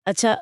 अच्छा,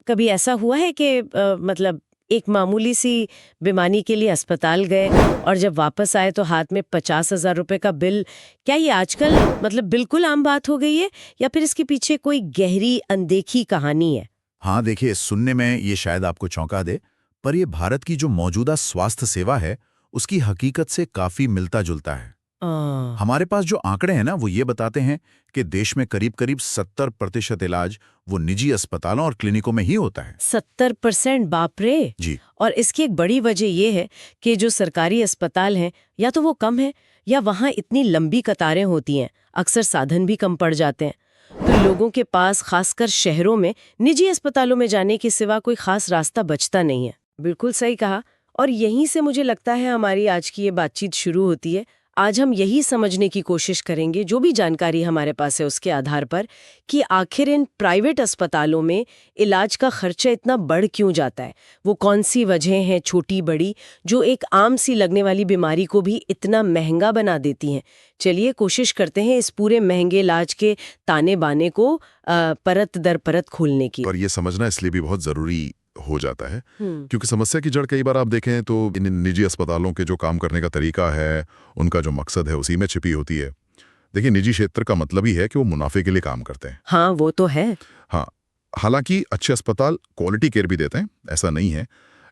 कभी ऐसा हुआ है कि मतलब एक मामूली सी बीमारी के लिए अस्पताल गए और जब वापस आए तो हाथ में 50,000 रुपए का बिल? क्या ये आजकल मतलब बिल्कुल आम बात हो गई है या फिर इसके पीछे कोई गहरी अनदेखी कहानी है? हाँ देखिए, सुनने में ये शायद आपको चौंका दे, पर ये भारत की जो मौजूदा स्वास्थ्य सेवा है, उसकी हकीकत से काफी मिलता जुलता है। आ, हमारे पास जो आंकड़े हैं ना, वो ये बताते हैं कि देश में करीब करीब 70% इलाज वो निजी अस्पतालों और क्लिनिकों में ही होता है। 70%? बाप रे! जी। और इसकी एक बड़ी वजह ये है कि जो सरकारी अस्पताल हैं या तो वो कम है या वहाँ इतनी लंबी कतारें होती हैं, अक्सर साधन भी कम पड़ जाते हैं। तो लोगों के पास खासकर शहरों में निजी अस्पतालों में जाने के सिवा कोई खास रास्ता बचता नहीं है। बिल्कुल सही कहा। और यहीं से मुझे लगता है हमारी आज की ये बातचीत शुरू होती है। आज हम यही समझने की कोशिश करेंगे, जो भी जानकारी हमारे पास है उसके आधार पर, कि आखिर इन प्राइवेट अस्पतालों में इलाज का खर्चा इतना बढ़ क्यों जाता है। वो कौन सी वजह हैं, छोटी बड़ी, जो एक आम सी लगने वाली बीमारी को भी इतना महंगा बना देती हैं। चलिए कोशिश करते हैं इस पूरे महंगे इलाज के ताने बाने को परत दर परत खोलने की। और ये समझना इसलिए भी बहुत ज़रूरी हो जाता है हम्म। क्योंकि समस्या की जड़ कई बार आप देखें तो इन निजी अस्पतालों के जो काम करने का तरीका है, उनका जो मकसद है, उसी में छिपी होती है। देखिए, निजी क्षेत्र का मतलब ही है कि वो मुनाफे के लिए काम करते हैं। हाँ, वो तो है। हाँ, हालांकि अच्छे अस्पताल क्वालिटी केयर भी देते हैं, ऐसा नहीं है,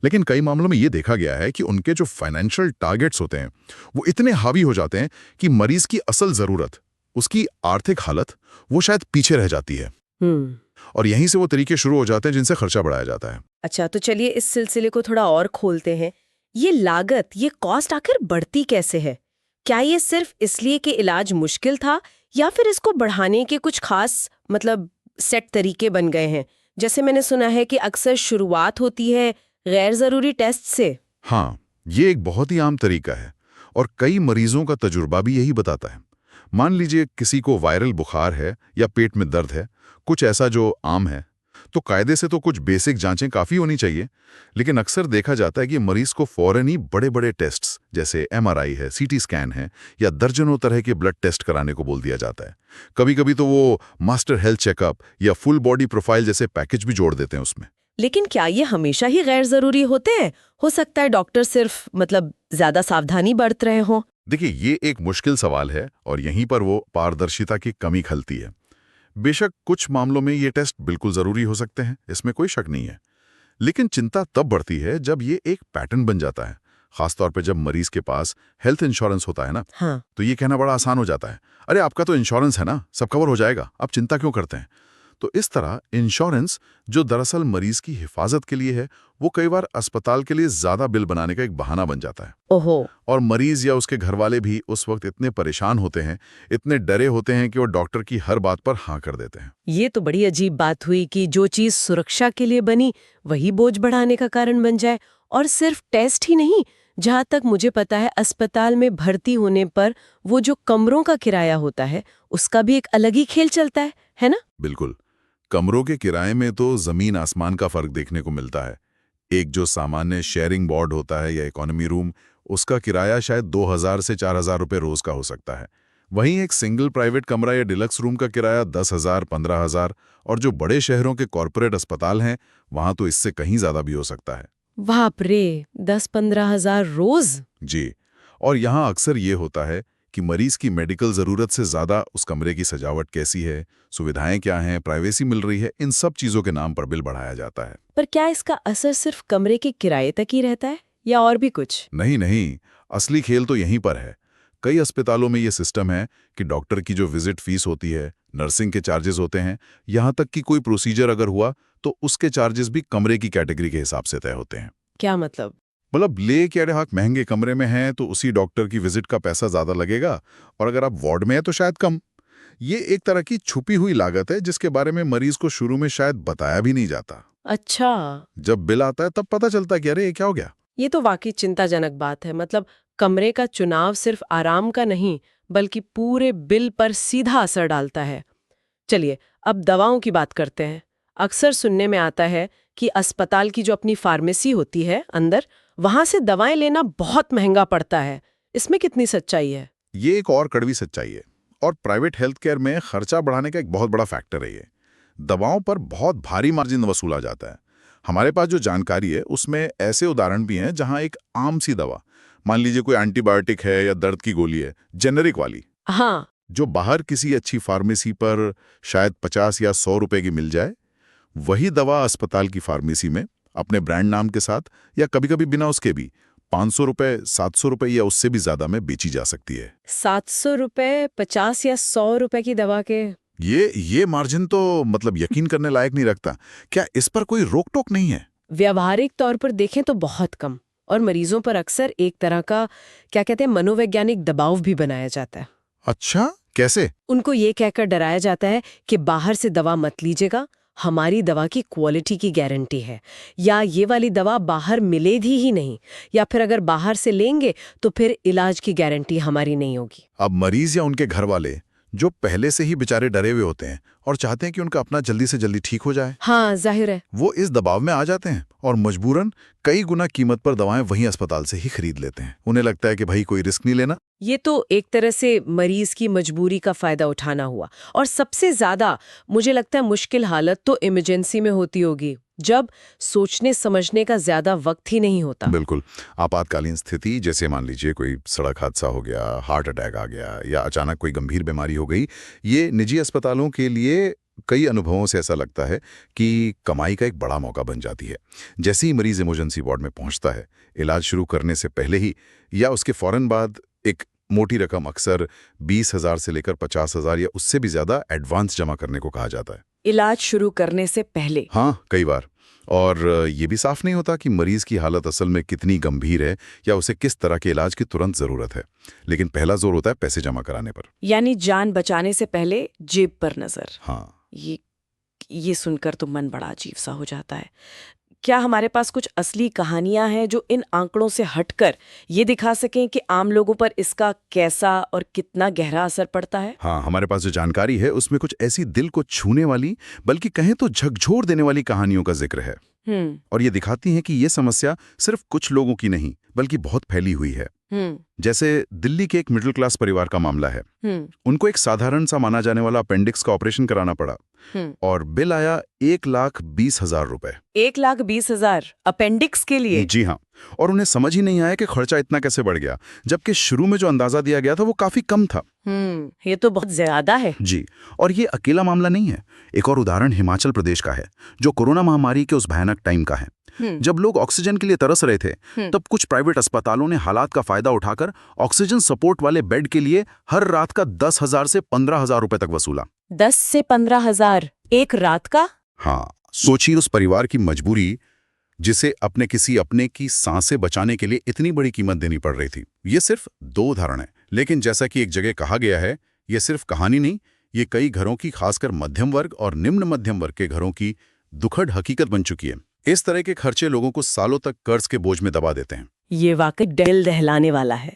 लेकिन कई मामलों में ये देखा गया है कि उनके जो फाइनेंशियल टारगेट्स होते हैं वो इतने हावी हो जाते हैं कि मरीज की असल ज़रूरत, उसकी आर्थिक हालत, वो शायद पीछे रह जाती है। हम्म। और यहीं से वो तरीके शुरू हो जाते हैं जिनसे खर्चा बढ़ाया जाता है। अच्छा, तो चलिए इस सिलसिले को थोड़ा और खोलते हैं। ये लागत, ये कॉस्ट आखिर बढ़ती कैसे है? क्या ये सिर्फ इसलिए कि इलाज मुश्किल था या फिर इसको बढ़ाने के कुछ खास मतलब सेट तरीके बन गए हैं? जैसे मैंने सुना है कि अक्सर शुरुआत होती है गैर जरूरी टेस्ट से। हाँ, ये एक बहुत ही आम तरीका है और कई मरीजों का तजुर्बा भी यही बताता है। मान लीजिए किसी को वायरल बुखार है या पेट में दर्द है, कुछ ऐसा जो आम है, तो कायदे से तो कुछ बेसिक जांचें काफ़ी होनी चाहिए, लेकिन अक्सर देखा जाता है कि मरीज को फौरन ही बड़े-बड़े टेस्ट्स जैसे एमआरआई है, सीटी स्कैन है या दर्जनों तरह के ब्लड टेस्ट कराने को बोल दिया जाता है। कभी-कभी तो वो मास्टर हेल्थ चेकअप या फुल बॉडी प्रोफाइल जैसे पैकेज भी जोड़ देते हैं उसमें। लेकिन क्या ये हमेशा ही गैर जरूरी होते हैं? हो सकता है डॉक्टर सिर्फ मतलब ज्यादा सावधानी बरत रहे हों। देखिए, ये एक मुश्किल सवाल है और यहीं पर वो पारदर्शिता की कमी खलती है। बेशक कुछ मामलों में ये टेस्ट बिल्कुल जरूरी हो सकते हैं, इसमें कोई शक नहीं है, लेकिन चिंता तब बढ़ती है जब ये एक पैटर्न बन जाता है। खासतौर पे जब मरीज के पास हेल्थ इंश्योरेंस होता है ना, हाँ। तो ये कहना बड़ा आसान हो जाता है, अरे आपका तो इंश्योरेंस है ना, सब कवर हो जाएगा, आप चिंता क्यों करते हैं। तो इस तरह इंश्योरेंस, जो दरअसल मरीज की हिफाजत के लिए है, वो कई बार अस्पताल के लिए ज्यादा बिल बनाने का एक बहाना बन जाता है। ओहो। और मरीज या उसके घर वाले भी उस वक्त इतने परेशान होते हैं, इतने डरे होते हैं कि वो डॉक्टर की हर बात पर हाँ कर देते हैं। ये तो बड़ी अजीब बात हुई कि जो चीज सुरक्षा के लिए बनी वही बोझ बढ़ाने का कारण बन जाए। और सिर्फ टेस्ट ही नहीं, जहाँ तक मुझे पता है अस्पताल में भर्ती होने पर वो जो कमरों का किराया होता है उसका भी एक अलग ही खेल चलता है ना? बिल्कुल, कमरों के किराए में तो जमीन आसमान का फर्क देखने को मिलता है। एक जो सामान्य शेयरिंग वार्ड होता है या इकोनॉमी रूम, उसका किराया शायद 2,000 से 4,000 रुपए रोज का हो सकता है। वहीं एक सिंगल प्राइवेट कमरा या डिलक्स रूम का किराया 10,000, 15,000, और जो बड़े शहरों के कॉरपोरेट अस्पताल हैं, वहां तो इससे कहीं ज्यादा भी हो सकता है। बाप रे, 10-15 हजार रोज? जी, और यहाँ अक्सर ये होता है कि मरीज की मेडिकल ज़रूरत से ज़्यादा उस कमरे की सजावट कैसी है, सुविधाएं क्या हैं, प्राइवेसी मिल रही है, इन सब चीज़ों के नाम पर बिल बढ़ाया जाता है। पर क्या इसका असर सिर्फ कमरे के किराए तक ही रहता है या और भी कुछ? नहीं नहीं, असली खेल तो यहीं पर है। कई अस्पतालों में ये सिस्टम है कि डॉक्टर की जो विजिट फीस होती है, नर्सिंग के चार्जेस होते हैं, यहाँ तक कि कोई प्रोसीजर अगर हुआ तो उसके चार्जेस भी कमरे की कैटेगरी के हिसाब से तय होते हैं। क्या मतलब? मतलब ले के अरे हाँ, महंगे कमरे में हैं तो उसी डॉक्टर की विजिट का पैसा ज़्यादा लगेगा, और अगर आप वार्ड में हैं तो शायद कम। ये एक तरह की छुपी हुई लागत है जिसके बारे में मरीज को शुरू में शायद बताया भी नहीं जाता। अच्छा। जब बिल आता है तब पता चलता है कि अरे ये क्या हो गया। ये तो वाकई चिंताजनक बात है। मतलब कमरे का चुनाव सिर्फ आराम का नहीं बल्कि पूरे बिल पर सीधा असर डालता है। चलिए अब दवाओं की बात करते हैं। अक्सर सुनने में आता है कि अस्पताल की जो अपनी फार्मेसी होती है अंदर, वहां से दवाएं लेना बहुत महंगा पड़ता है। इसमें कितनी सच्चाई है? ये एक और कड़वी सच्चाई है, और प्राइवेट हेल्थ केयर में खर्चा बढ़ाने का एक बहुत बड़ा फैक्टर है ये। दवाओं पर बहुत भारी मार्जिन वसूला जाता है। हमारे पास जो जानकारी है उसमें ऐसे उदाहरण भी हैं जहां एक आम सी दवा, मान लीजिए कोई एंटीबायोटिक है या दर्द की गोली है, जेनेरिक वाली, हाँ, जो बाहर किसी अच्छी फार्मेसी पर शायद 50 या 100 रुपए की मिल जाए, वही दवा अस्पताल की फार्मेसी में अपने ब्रांड नाम के साथ या कभी-कभी बिना उसके भी 500 रुपए, 700 रुपए या उससे भी ज्यादा में बेची जा सकती है। 700 रुपए, 50 या 100 रुपए की दवा के। ये मार्जिन तो मतलब यकीन करने लायक नहीं रखता। क्या इस पर कोई रोक टोक नहीं है? व्यावहारिक तौर पर देखें तो बहुत कम, और मरीजों पर अक्सर एक तरह का क्या कहते हैं मनोवैज्ञानिक दबाव भी बनाया जाता है। अच्छा, कैसे? उनको ये कहकर डराया जाता है कि बाहर से दवा मत लीजिएगा, हमारी दवा की क्वालिटी की गारंटी है, या ये वाली दवा बाहर मिलेगी ही नहीं, या फिर अगर बाहर से लेंगे तो फिर इलाज की गारंटी हमारी नहीं होगी। अब मरीज या उनके घर वाले जो पहले से ही बेचारे डरे हुए होते हैं और चाहते हैं कि उनका अपना जल्दी से जल्दी ठीक हो जाए, हाँ, जाहिर है। वो इस दबाव में आ जाते हैं और मजबूरन कई गुना कीमत पर दवाएं वहीं अस्पताल से ही खरीद लेते हैं। उन्हें लगता है कि भाई कोई रिस्क नहीं लेना। ये तो एक तरह से मरीज की मजबूरी का फायदा उठाना हुआ। और सबसे ज्यादा मुझे लगता है मुश्किल हालत तो इमरजेंसी में होती होगी, जब सोचने समझने का ज्यादा वक्त ही नहीं होता। बिल्कुल, आपातकालीन स्थिति, जैसे मान लीजिए कोई सड़क हादसा हो गया, हार्ट अटैक आ गया या अचानक कोई गंभीर बीमारी हो गई, ये निजी अस्पतालों के लिए कई अनुभवों से ऐसा लगता है कि कमाई का एक बड़ा मौका बन जाती है। जैसे ही मरीज इमरजेंसी वार्ड में पहुंचता है, इलाज शुरू करने से पहले ही या उसके फौरन बाद एक मोटी रकम, अक्सर 20,000 से लेकर 50,000 या उससे भी ज्यादा एडवांस जमा करने को कहा जाता है। इलाज शुरू करने से पहले? हाँ, कई बार। और ये भी साफ नहीं होता कि मरीज की हालत असल में कितनी गंभीर है या उसे किस तरह के इलाज की तुरंत जरूरत है, लेकिन पहला जोर होता है पैसे जमा कराने पर। यानी जान बचाने से पहले जेब पर नजर। हाँ, ये सुनकर तो मन बड़ा अजीब सा हो जाता है। क्या हमारे पास कुछ असली कहानियां हैं जो इन आंकड़ों से हटकर ये दिखा सकें कि आम लोगों पर इसका कैसा और कितना गहरा असर पड़ता है? हाँ, हमारे पास जो जानकारी है उसमें कुछ ऐसी दिल को छूने वाली, बल्कि कहें तो झकझोर देने वाली कहानियों का जिक्र है। और ये दिखाती है कि ये समस्या सिर्फ कुछ लोगों की नहीं, बल्कि बहुत फैली हुई है। जैसे दिल्ली के एक मिडिल क्लास परिवार का मामला है। उनको एक साधारण सा माना जाने वाला अपेंडिक्स का ऑपरेशन कराना पड़ा और बिल आया 1,20,000 रुपए। 1,20,000 अपेंडिक्स के लिए? जी हाँ, और उन्हें समझ ही नहीं आया कि खर्चा इतना कैसे बढ़ गया, जबकि शुरू में जो अंदाजा दिया गया था वो काफी कम था। ये तो बहुत ज्यादा है। जी, और ये अकेला मामला नहीं है। एक और उदाहरण हिमाचल प्रदेश का है, जो कोरोना महामारी के उस भयानक टाइम का है। जब लोग ऑक्सीजन के लिए तरस रहे थे, तब कुछ प्राइवेट अस्पतालों ने हालात का फायदा उठाकर ऑक्सीजन सपोर्ट वाले बेड के लिए हर रात का 10,000 से 15,000 रुपए तक वसूला। 10 से 15,000 एक रात का? हाँ, सोचिए उस परिवार की मजबूरी, जिसे अपने किसी अपने की सांसें बचाने के लिए इतनी बड़ी कीमत देनी पड़ रही थी। ये सिर्फ 2 उदाहरण हैं, लेकिन जैसा कि एक जगह कहा गया है, ये सिर्फ कहानी नहीं, ये कई घरों की, खासकर मध्यम वर्ग और निम्न मध्यम वर्ग के घरों की दुखद हकीकत बन चुकी है। इस तरह के खर्चे लोगों को सालों तक कर्ज के बोझ में दबा देते हैं। ये वाकई दिल दहलाने वाला है।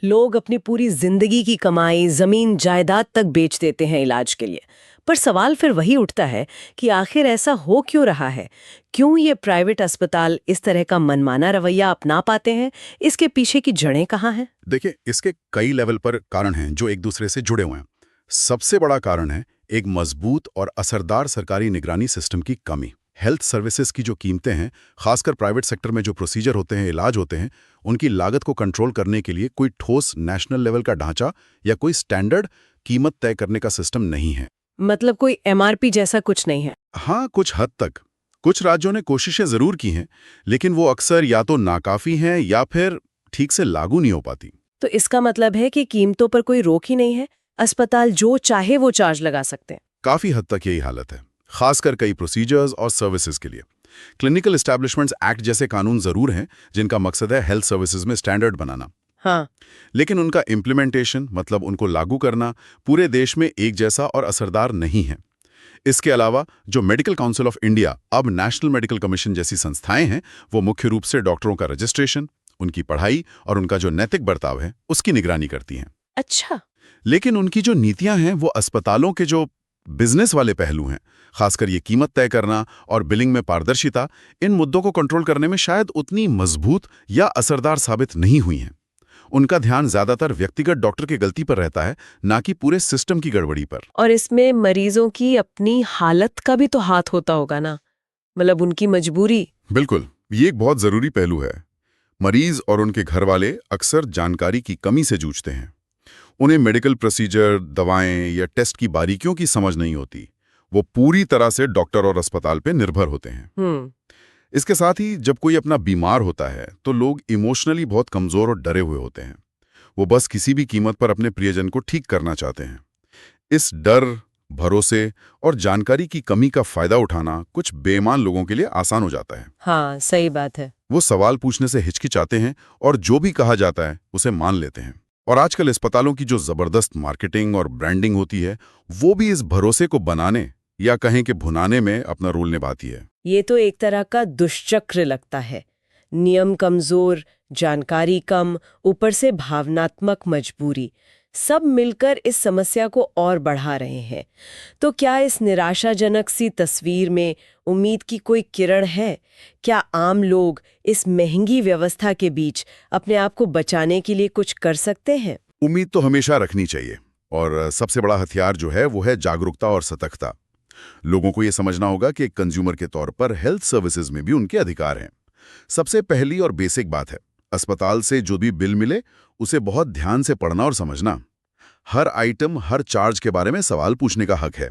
लोग अपनी पूरी जिंदगी की कमाई, जमीन जायदाद तक बेच देते हैं इलाज के लिए। पर सवाल फिर वही उठता है कि आखिर ऐसा हो क्यों रहा है? क्यों ये प्राइवेट अस्पताल इस तरह का मनमाना रवैया अपना पाते हैं? इसके पीछे की जड़ें कहाँ हैं? देखिए, इसके कई लेवल पर कारण हैं जो एक दूसरे से जुड़े हुए हैं। सबसे बड़ा कारण है एक मजबूत और असरदार सरकारी निगरानी सिस्टम की कमी। हेल्थ सर्विसेज की जो कीमतें हैं, खासकर प्राइवेट सेक्टर में जो प्रोसीजर होते हैं, इलाज होते हैं, उनकी लागत को कंट्रोल करने के लिए कोई ठोस नेशनल लेवल का ढांचा या कोई स्टैंडर्ड कीमत तय करने का सिस्टम नहीं है। मतलब कोई MRP जैसा कुछ नहीं है? हाँ, कुछ हद तक। कुछ राज्यों ने कोशिशें जरूर की हैं, लेकिन वो अक्सर या तो नाकाफी हैं या फिर ठीक से लागू नहीं हो पाती। तो इसका मतलब है कि कीमतों पर कोई रोक ही नहीं है, अस्पताल जो चाहे वो चार्ज लगा सकते हैं। काफी हद तक यही हालत है, खासकर कई प्रोसीजर्स और सर्विसेज के लिए। क्लिनिकल एस्टैब्लिशमेंट्स एक्ट जैसे कानून जरूर हैं जिनका मकसद है हेल्थ सर्विसेज में स्टैंडर्ड बनाना। हाँ, लेकिन उनका इम्प्लीमेंटेशन, मतलब उनको लागू करना, पूरे देश में एक जैसा और असरदार नहीं है। इसके अलावा जो मेडिकल काउंसिल ऑफ इंडिया, अब नेशनल मेडिकल कमीशन जैसी संस्थाएं हैं, वो मुख्य रूप से डॉक्टरों का रजिस्ट्रेशन, उनकी पढ़ाई और उनका जो नैतिक बर्ताव है उसकी निगरानी करती हैं। अच्छा। लेकिन उनकी जो नीतियां हैं वो अस्पतालों के जो बिजनेस वाले पहलू हैं, खासकर ये कीमत तय करना और बिलिंग में पारदर्शिता, इन मुद्दों को कंट्रोल करने में शायद उतनी मजबूत या असरदार साबित नहीं हुई हैं। उनका ध्यान ज्यादातर व्यक्तिगत डॉक्टर की गलती पर रहता है, ना कि पूरे सिस्टम की गड़बड़ी पर। और इसमें मरीजों की अपनी हालत का भी तो हाथ होता होगा ना, मतलब उनकी मजबूरी। बिल्कुल, ये एक बहुत जरूरी पहलू है। मरीज और उनके घर वाले अक्सर जानकारी की कमी से जूझते हैं। उन्हें मेडिकल प्रोसीजर, दवाएं या टेस्ट की बारीकियों की समझ नहीं होती। वो पूरी तरह से डॉक्टर और अस्पताल पे निर्भर होते हैं। इसके साथ ही जब कोई अपना बीमार होता है तो लोग इमोशनली बहुत कमजोर और डरे हुए होते हैं। वो बस किसी भी कीमत पर अपने प्रियजन को ठीक करना चाहते हैं। इस डर, भरोसे और जानकारी की कमी का फायदा उठाना कुछ बेईमान लोगों के लिए आसान हो जाता है। हाँ, सही बात है। वो सवाल पूछने से हिचकिचाते हैं और जो भी कहा जाता है उसे मान लेते हैं। और आजकल अस्पतालों की जो जबरदस्त मार्केटिंग और ब्रांडिंग होती है, वो भी इस भरोसे को बनाने या कहें कि भुनाने में अपना रोल निभाती है। ये तो एक तरह का दुष्चक्र लगता है। नियम कमजोर, जानकारी कम, ऊपर से भावनात्मक मजबूरी, सब मिलकर इस समस्या को और बढ़ा रहे हैं। तो क्या इस निराशाजनक सी तस्वीर में उम्मीद की कोई किरण है? क्या आम लोग इस महंगी व्यवस्था के बीच अपने आप को बचाने के लिए कुछ कर सकते हैं? उम्मीद तो हमेशा रखनी चाहिए, और सबसे बड़ा हथियार जो है वो है जागरूकता और सतर्कता। लोगों को ये समझना होगा कि एक कंज्यूमर के तौर पर हेल्थ सर्विसेज में भी उनके अधिकार हैं। सबसे पहली और बेसिक बात है, अस्पताल से जो भी बिल मिले उसे बहुत ध्यान से पढ़ना और समझना। हर आइटम, हर चार्ज के बारे में सवाल पूछने का हक है।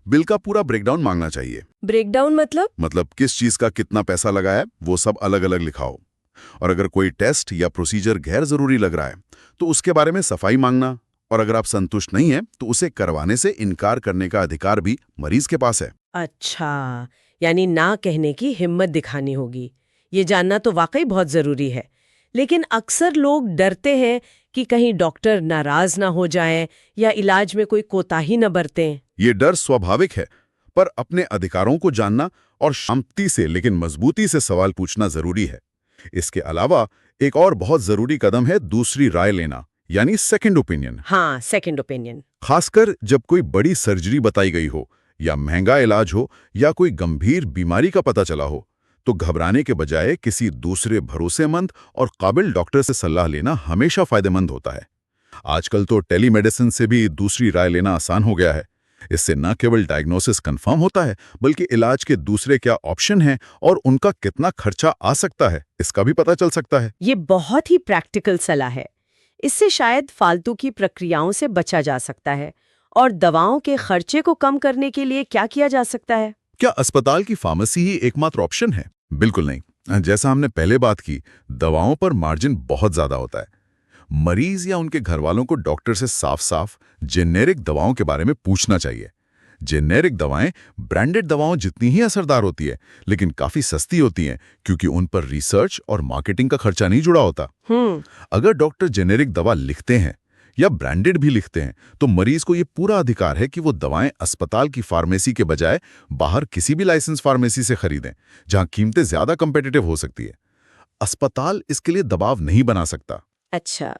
बिल का पूरा ब्रेकडाउन मांगना चाहिए। ब्रेकडाउन मतलब किस चीज का कितना पैसा लगा है वो सब अलग अलग लिखाओ। और अगर कोई टेस्ट या प्रोसीजर गैर जरूरी लग रहा है तो उसके बारे में सफाई मांगना। और अगर आप संतुष्ट नहीं हैं तो उसे करवाने से इनकार करने का अधिकार भी मरीज के पास है। अच्छा, यानी ना कहने की हिम्मत दिखानी होगी। ये जानना तो वाकई बहुत जरूरी है। लेकिन अक्सर लोग डरते हैं कि कहीं डॉक्टर नाराज ना हो जाएं या इलाज में कोई कोताही न बरतें। ये डर स्वाभाविक है, पर अपने अधिकारों को जानना और शांति से लेकिन मजबूती से सवाल पूछना जरूरी है। इसके अलावा एक और बहुत जरूरी कदम है दूसरी राय लेना, यानी सेकंड ओपिनियन। हाँ, सेकंड ओपिनियन। खासकर जब कोई बड़ी सर्जरी बताई गई हो या महंगा इलाज हो या कोई गंभीर बीमारी का पता चला हो, तो घबराने के बजाय किसी दूसरे भरोसेमंद और काबिल डॉक्टर से सलाह लेना हमेशा फायदेमंद होता है। आजकल तो टेलीमेडिसिन से भी दूसरी राय लेना आसान हो गया है। इससे न केवल डायग्नोसिस कंफर्म होता है, बल्कि इलाज के दूसरे क्या ऑप्शन हैं और उनका कितना खर्चा आ सकता है, इसका भी पता चल सकता है। ये बहुत ही प्रैक्टिकल सलाह है। इससे शायद फालतू की प्रक्रियाओं से बचा जा सकता है। और दवाओं के खर्चे को कम करने के लिए क्या किया जा सकता है? क्या अस्पताल की फार्मेसी ही एकमात्र ऑप्शन है? बिल्कुल नहीं। जैसा हमने पहले बात की, दवाओं पर मार्जिन बहुत ज्यादा होता है। मरीज या उनके घरवालों को डॉक्टर से साफ-साफ जेनेरिक दवाओं के बारे में पूछना चाहिए। जेनेरिक दवाएं ब्रांडेड दवाओं जितनी ही असरदार होती है, लेकिन काफी सस्ती होती हैं क्योंकि उन पर रिसर्च और मार्केटिंग का खर्चा नहीं जुड़ा होता। अगर डॉक्टर जेनेरिक दवा लिखते हैं या ब्रांडेड भी लिखते हैं, तो मरीज को ये पूरा अधिकार है कि वो दवाएं अस्पताल की फार्मेसी के बजाय बाहर किसी भी लाइसेंस फार्मेसी से खरीदें, जहां कीमतें ज्यादा कंपेटिटिव हो सकती है। अस्पताल इसके लिए दबाव नहीं बना सकता। अच्छा,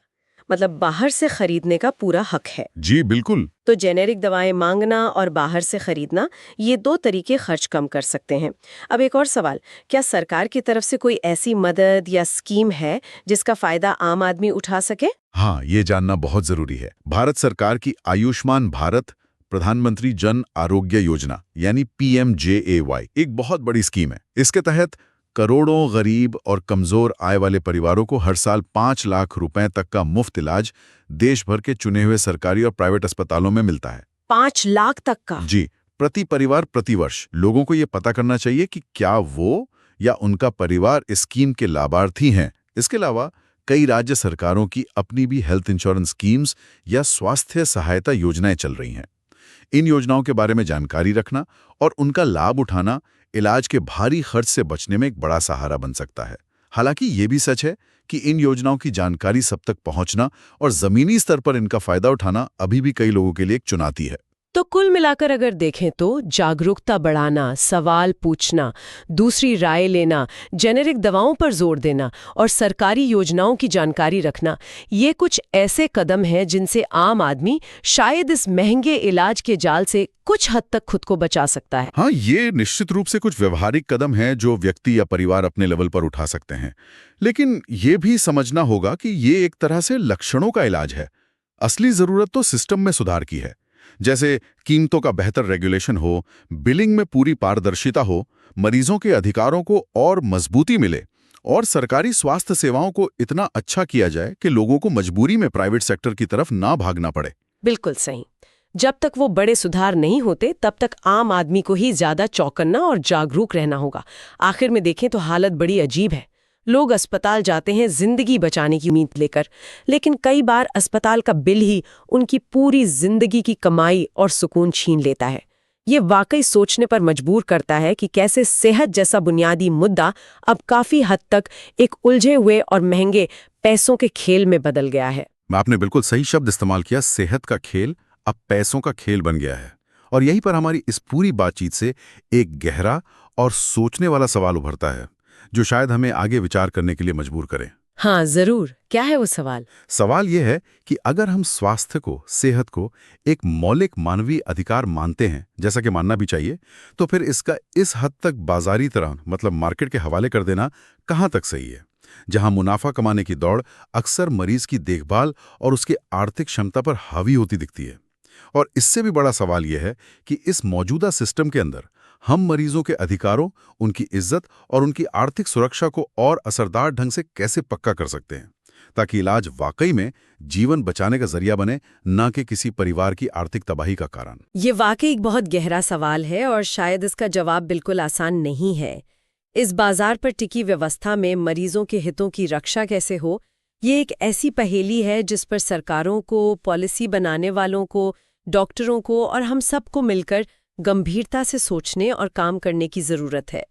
मतलब बाहर से खरीदने का पूरा हक है। जी बिल्कुल। तो जेनेरिक दवाएं मांगना और बाहर से खरीदना, ये दो तरीके खर्च कम कर सकते हैं। अब एक और सवाल, क्या सरकार की तरफ से कोई ऐसी मदद या स्कीम है जिसका फायदा आम आदमी उठा सके? हाँ, ये जानना बहुत जरूरी है। भारत सरकार की आयुष्मान भारत प्रधानमंत्री जन आरोग्य योजना यानी PMJAY एक बहुत बड़ी स्कीम है। इसके तहत करोड़ों गरीब और कमजोर आय वाले परिवारों को हर साल 5 लाख रुपए तक का मुफ्त इलाज देश भर के चुने हुए सरकारी और प्राइवेट अस्पतालों में मिलता है। 5 लाख तक का? जी, प्रति परिवार प्रति वर्ष। लोगों को ये पता करना चाहिए कि क्या वो या उनका परिवार इस स्कीम के लाभार्थी हैं। इसके अलावा कई राज्य सरकारों की अपनी भी हेल्थ इंश्योरेंस स्कीम्स या स्वास्थ्य सहायता योजनाएं चल रही हैं। इन योजनाओं के बारे में जानकारी रखना और उनका लाभ उठाना इलाज के भारी खर्च से बचने में एक बड़ा सहारा बन सकता है। हालांकि ये भी सच है कि इन योजनाओं की जानकारी सब तक पहुंचना और जमीनी स्तर पर इनका फायदा उठाना अभी भी कई लोगों के लिए एक चुनौती है। तो कुल मिलाकर अगर देखें तो जागरूकता बढ़ाना, सवाल पूछना, दूसरी राय लेना, जेनेरिक दवाओं पर जोर देना और सरकारी योजनाओं की जानकारी रखना, ये कुछ ऐसे कदम हैं जिनसे आम आदमी शायद इस महंगे इलाज के जाल से कुछ हद तक खुद को बचा सकता है। हाँ, ये निश्चित रूप से कुछ व्यवहारिक कदम हैं जो व्यक्ति या परिवार अपने लेवल पर उठा सकते हैं। लेकिन ये भी समझना होगा कि ये एक तरह से लक्षणों का इलाज है। असली जरूरत तो सिस्टम में सुधार की है, जैसे कीमतों का बेहतर रेगुलेशन हो, बिलिंग में पूरी पारदर्शिता हो, मरीजों के अधिकारों को और मजबूती मिले और सरकारी स्वास्थ्य सेवाओं को इतना अच्छा किया जाए कि लोगों को मजबूरी में प्राइवेट सेक्टर की तरफ ना भागना पड़े। बिल्कुल सही। जब तक वो बड़े सुधार नहीं होते तब तक आम आदमी को ही ज्यादा चौकन्ना और जागरूक रहना होगा। आखिर में देखें तो हालत बड़ी अजीब है। लोग अस्पताल जाते हैं जिंदगी बचाने की उम्मीद लेकर, लेकिन कई बार अस्पताल का बिल ही उनकी पूरी जिंदगी की कमाई और सुकून छीन लेता है। ये वाकई सोचने पर मजबूर करता है कि कैसे सेहत जैसा बुनियादी मुद्दा अब काफी हद तक एक उलझे हुए और महंगे पैसों के खेल में बदल गया है। आपने बिल्कुल सही शब्द इस्तेमाल किया। सेहत का खेल अब पैसों का खेल बन गया है। और यहीं पर हमारी इस पूरी बातचीत से एक गहरा और सोचने वाला सवाल उभरता है, जो शायद हमें आगे विचार करने के लिए मजबूर करे। हाँ जरूर। क्या है वो सवाल? सवाल यह है कि अगर हम स्वास्थ्य को, सेहत को एक मौलिक मानवीय अधिकार मानते हैं, जैसा कि मानना भी चाहिए, तो फिर इसका इस हद तक बाजारी तरह मतलब मार्केट के हवाले कर देना कहाँ तक सही है, जहां मुनाफा कमाने की दौड़ अक्सर मरीज की देखभाल और उसकी आर्थिक क्षमता पर हावी होती दिखती है। और इससे भी बड़ा सवाल यह है कि इस मौजूदा सिस्टम के अंदर हम मरीजों के अधिकारों, उनकी इज्जत और उनकी आर्थिक सुरक्षा को और असरदार ढंग से कैसे पक्का कर सकते हैं, ताकि इलाज वाकई में जीवन बचाने का जरिया बने, न कि किसी परिवार की आर्थिक तबाही का कारण। ये वाकई एक बहुत गहरा सवाल है और शायद इसका जवाब बिल्कुल आसान नहीं है। इस बाजार पर टिकी व्यवस्था में मरीजों के हितों की रक्षा कैसे हो, ये एक ऐसी पहेली है जिस पर सरकारों को, पॉलिसी बनाने वालों को, डॉक्टरों को और हम सबको मिलकर गंभीरता से सोचने और काम करने की जरूरत है।